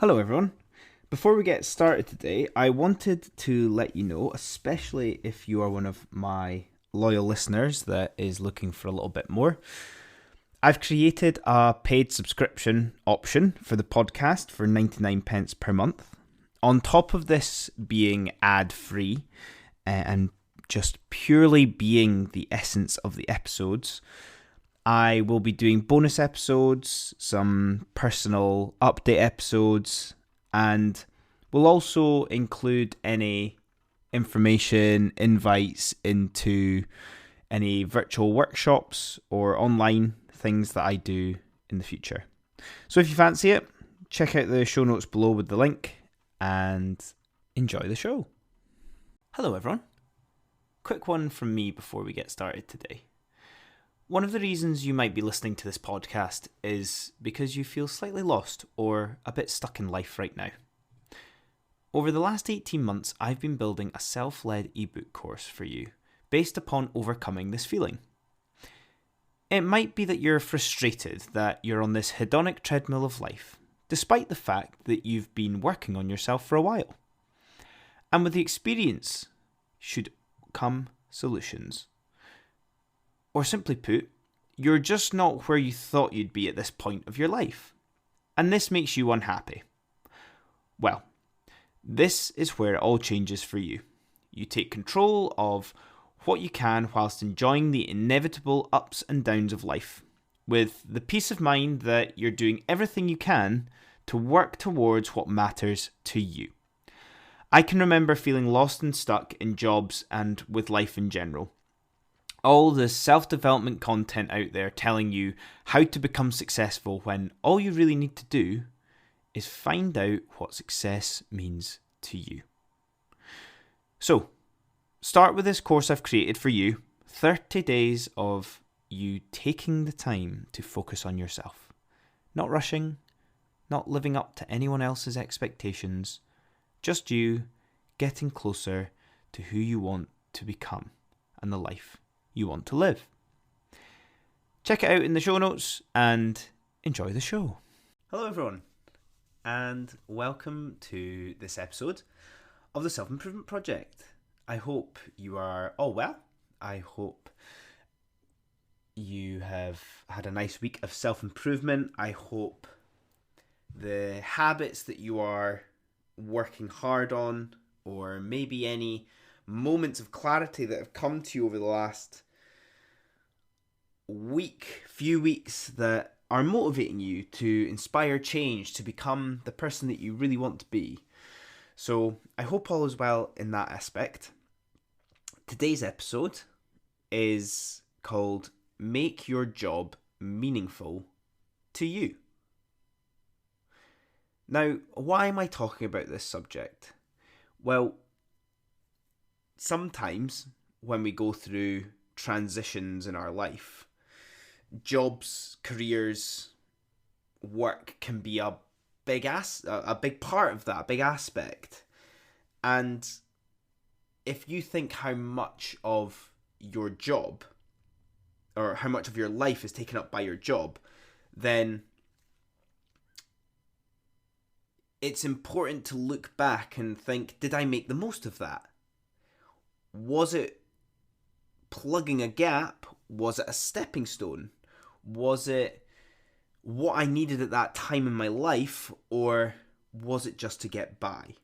Hello, everyone. Before we get started today, I wanted to let you know, especially if you are one of my loyal listeners that is looking for a little bit more, I've created a paid subscription option for the podcast for 99 pence per month. On top of this being ad-free and just purely being the essence of the episodes, I will be doing bonus episodes, some personal update episodes, and we'll also include any information, invites into any virtual workshops or online things that I do in the future. So if you fancy it, check out the show notes below with the link and enjoy the show. Hello everyone. Quick one from me before we get started today. One of the reasons you might be listening to this podcast is because you feel slightly lost or a bit stuck in life right now. Over the last 18 months, I've been building a self-led ebook course for you based upon overcoming this feeling. It might be that you're frustrated that you're on this hedonic treadmill of life, despite the fact that you've been working on yourself for a while. And with the experience should come solutions. Or simply put, you're just not where you thought you'd be at this point of your life. And this makes you unhappy. Well, this is where it all changes for you. You take control of what you can whilst enjoying the inevitable ups and downs of life, with the peace of mind that you're doing everything you can to work towards what matters to you. I can remember feeling lost and stuck in jobs and with life in general. All the self-development content out there telling you how to become successful when all you really need to do is find out what success means to you. So, start with this course I've created for you, 30 days of you taking the time to focus on yourself. Not rushing, not living up to anyone else's expectations, just you getting closer to who you want to become and the life you want to live. Check it out in the show notes and enjoy the show. Hello everyone, and welcome to this episode of the Self-Improvement Project. I hope you are all well. I hope you have had a nice week of self-improvement. I hope the habits that you are working hard on, or maybe any moments of clarity that have come to you over the last few weeks that are motivating you to inspire change, to become the person that you really want to be. So I hope all is well in that aspect. Today's episode is called Make Your Job Meaningful to You. Now, why am I talking about this subject? Well, sometimes when we go through transitions in our life, jobs, careers, work can be a big part of that, a big aspect. And if you think how much of your job or how much of your life is taken up by your job, then it's important to look back and think, did I make the most of that? Was it plugging a gap? Was it a stepping stone? Was it what I needed at that time in my life, or was it just to get by?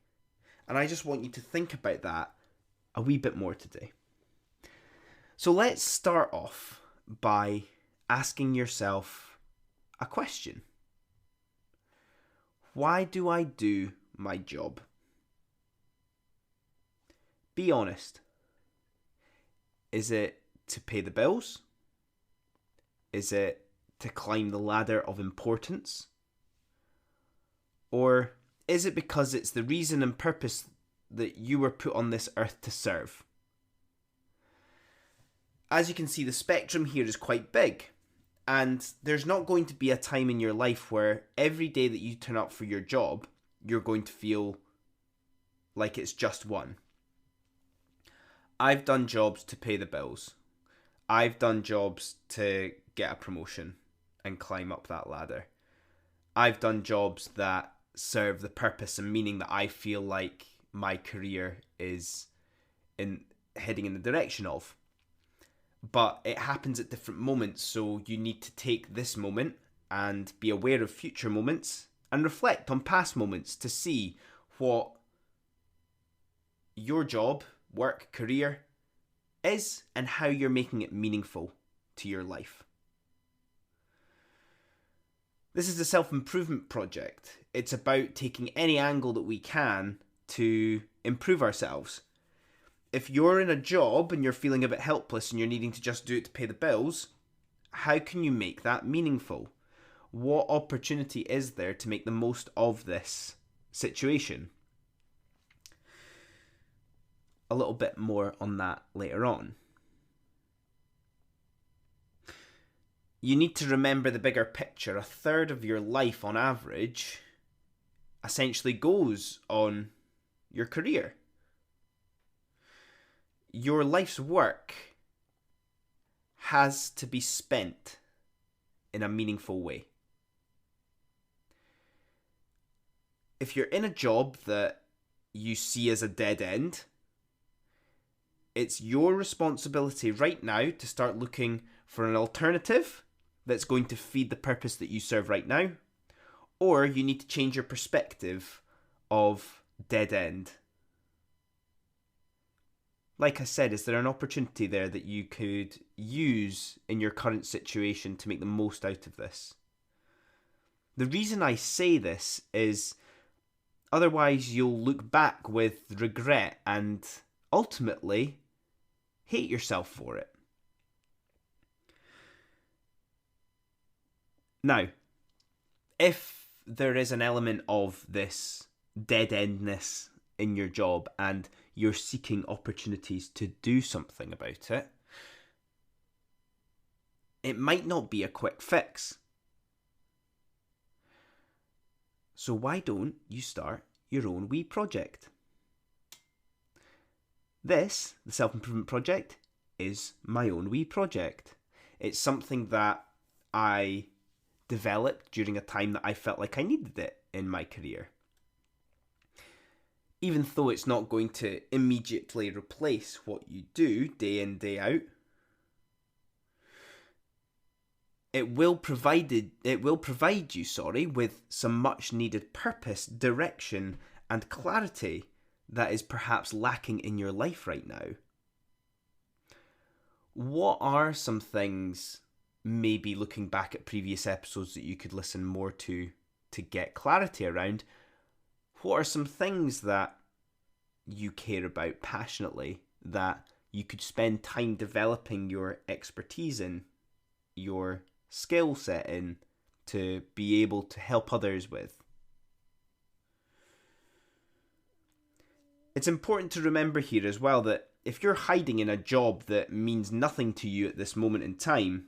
And I just want you to think about that a wee bit more today. So let's start off by asking yourself a question. Why do I do my job? Be honest. Is it to pay the bills? Is it to climb the ladder of importance? Or is it because it's the reason and purpose that you were put on this earth to serve? As you can see, the spectrum here is quite big. And there's not going to be a time in your life where every day that you turn up for your job, you're going to feel like it's just one. I've done jobs to pay the bills. I've done jobs to get a promotion and climb up that ladder. I've done jobs that serve the purpose and meaning that I feel like my career is in heading in the direction of. But it happens at different moments, so you need to take this moment and be aware of future moments and reflect on past moments to see what your job, work, career is and how you're making it meaningful to your life. This is a self-improvement project. It's about taking any angle that we can to improve ourselves. If you're in a job and you're feeling a bit helpless and you're needing to just do it to pay the bills, how can you make that meaningful? What opportunity is there to make the most of this situation? A little bit more on that later on. You need to remember the bigger picture. A third of your life on average essentially goes on your career. Your life's work has to be spent in a meaningful way. If you're in a job that you see as a dead end, it's your responsibility right now to start looking for an alternative that's going to feed the purpose that you serve right now, or you need to change your perspective of dead end. Like I said, is there an opportunity there that you could use in your current situation to make the most out of this? The reason I say this is otherwise you'll look back with regret and ultimately hate yourself for it. Now, if there is an element of this dead-endness in your job and you're seeking opportunities to do something about it, it might not be a quick fix. So why don't you start your own wee project? This, the Self-Improvement Project, is my own wee project. It's something that I developed during a time that I felt like I needed it in my career. Even though it's not going to immediately replace what you do day in, day out, it will provide you, with some much needed purpose, direction, and clarity that is perhaps lacking in your life right now. What are some things, maybe looking back at previous episodes, that you could listen more to get clarity around? What are some things that you care about passionately that you could spend time developing your expertise in, your skill set in, to be able to help others with? It's important to remember here as well that if you're hiding in a job that means nothing to you at this moment in time,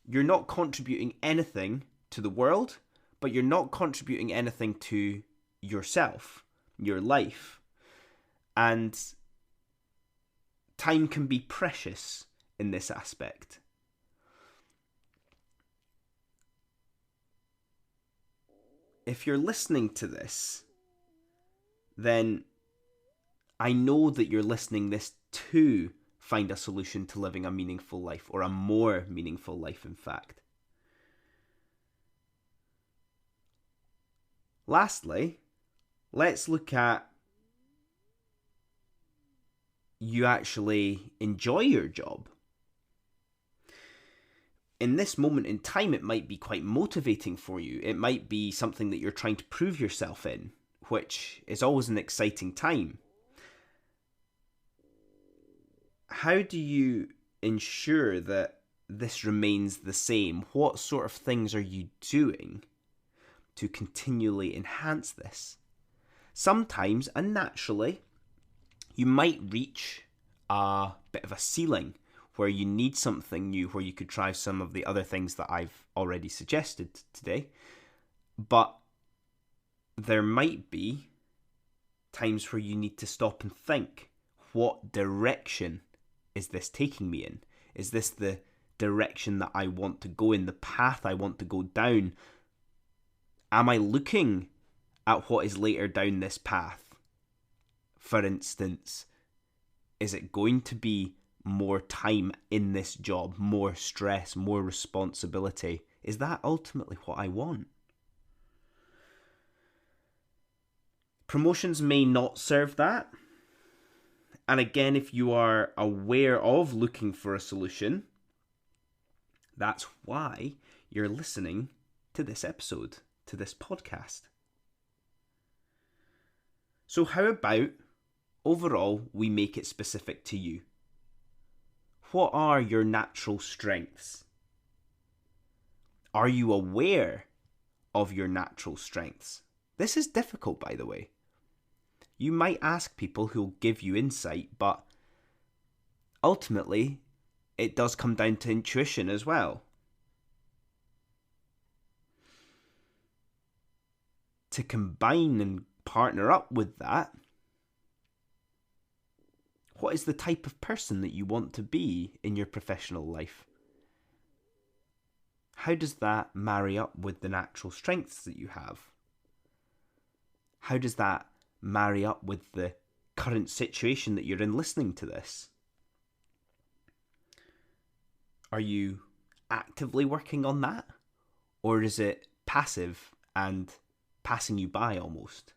you're not contributing anything to the world, but you're not contributing anything to yourself, your life. And time can be precious in this aspect. If you're listening to this, then I know that you're listening this to find a solution to living a meaningful life, or a more meaningful life, in fact. Lastly, let's look at you actually enjoy your job. In this moment in time, it might be quite motivating for you. It might be something that you're trying to prove yourself in, which is always an exciting time. How do you ensure that this remains the same? What sort of things are you doing to continually enhance this? Sometimes, and naturally, you might reach a bit of a ceiling where you need something new, where you could try some of the other things that I've already suggested today. But there might be times where you need to stop and think, what direction is this taking me in? Is this the direction that I want to go in, the path I want to go down? Am I looking at what is later down this path. For instance, is it going to be more time in this job, more stress, more responsibility? Is that ultimately what I want? Promotions may not serve that. And again, if you are aware of looking for a solution, that's why you're listening to this episode, to this podcast. So how about overall we make it specific to you? What are your natural strengths? Are you aware of your natural strengths? This is difficult, by the way. You might ask people who'll give you insight, but ultimately, it does come down to intuition as well. To combine and partner up with that, what is the type of person that you want to be in your professional life? How does that marry up with the natural strengths that you have? How does that marry up with the current situation that you're in listening to this? Are you actively working on that? Or is it passive and passing you by almost?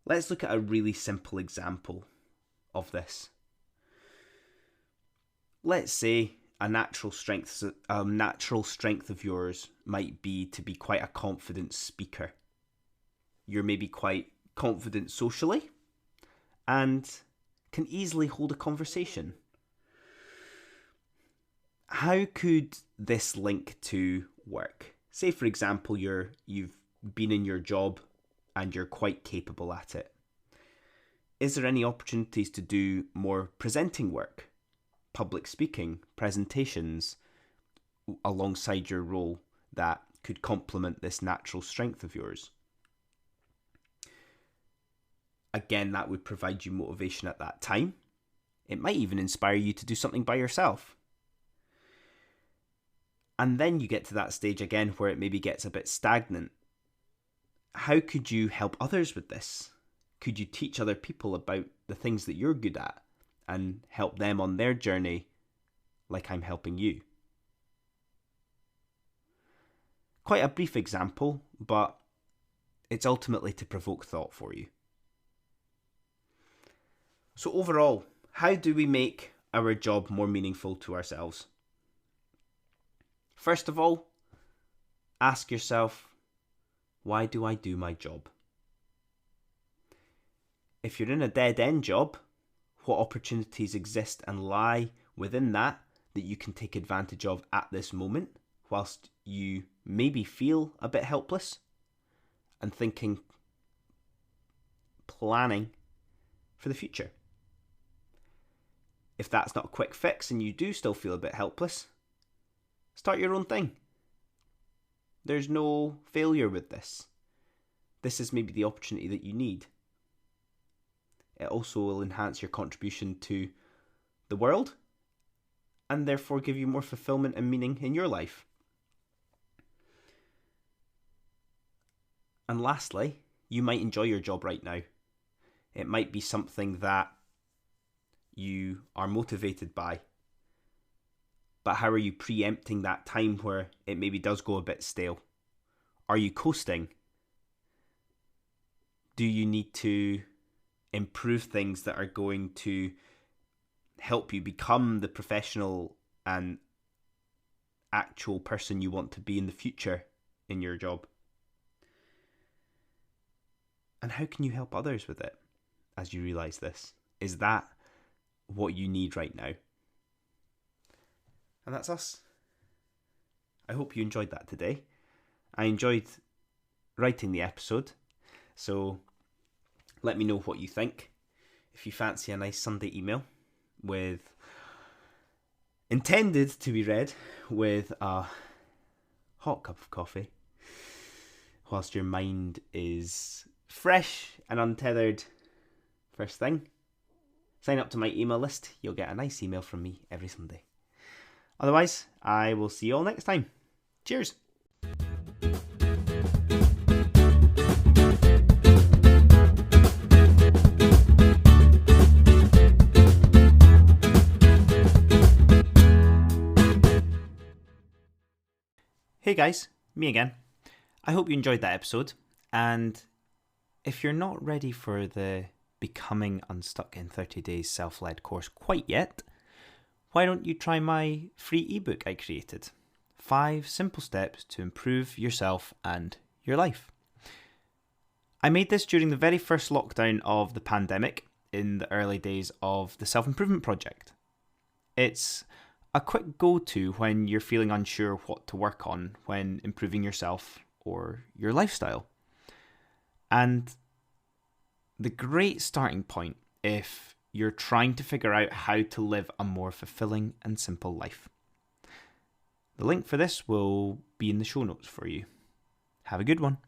Let's look at a really simple example of this. Let's say a natural strength of yours might be to be quite a confident speaker. You're maybe quite confident socially and can easily hold a conversation. How could this link to work? Say, for example, you've been in your job and you're quite capable at it. Is there any opportunities to do more presenting work, public speaking, presentations, alongside your role that could complement this natural strength of yours? Again, that would provide you motivation at that time. It might even inspire you to do something by yourself. And then you get to that stage again where it maybe gets a bit stagnant. How could you help others with this? Could you teach other people about the things that you're good at and help them on their journey like I'm helping you? Quite a brief example, but it's ultimately to provoke thought for you. So overall, how do we make our job more meaningful to ourselves? First of all, ask yourself, why do I do my job? If you're in a dead-end job, what opportunities exist and lie within that you can take advantage of at this moment, whilst you maybe feel a bit helpless and planning for the future? If that's not a quick fix and you do still feel a bit helpless, start your own thing. There's no failure with this. This is maybe the opportunity that you need. It also will enhance your contribution to the world and therefore give you more fulfillment and meaning in your life. And lastly, you might enjoy your job right now. It might be something that you are motivated by. But how are you preempting that time where it maybe does go a bit stale? Are you coasting? Do you need to improve things that are going to help you become the professional and actual person you want to be in the future in your job? And how can you help others with it as you realise this? Is that what you need right now? And that's us. I hope you enjoyed that today. I enjoyed writing the episode, so let me know what you think. If you fancy a nice Sunday email intended to be read with a hot cup of coffee, whilst your mind is fresh and untethered first thing, sign up to my email list. You'll get a nice email from me every Sunday. Otherwise, I will see you all next time. Cheers! Hey guys, me again. I hope you enjoyed that episode, and if you're not ready for the Becoming Unstuck in 30 Days self-led course quite yet, why don't you try my free ebook I created? 5 simple steps to improve yourself and your life. I made this during the very first lockdown of the pandemic in the early days of the Self-Improvement Project. It's a quick go-to when you're feeling unsure what to work on when improving yourself or your lifestyle. And the great starting point if you're trying to figure out how to live a more fulfilling and simple life. The link for this will be in the show notes for you. Have a good one.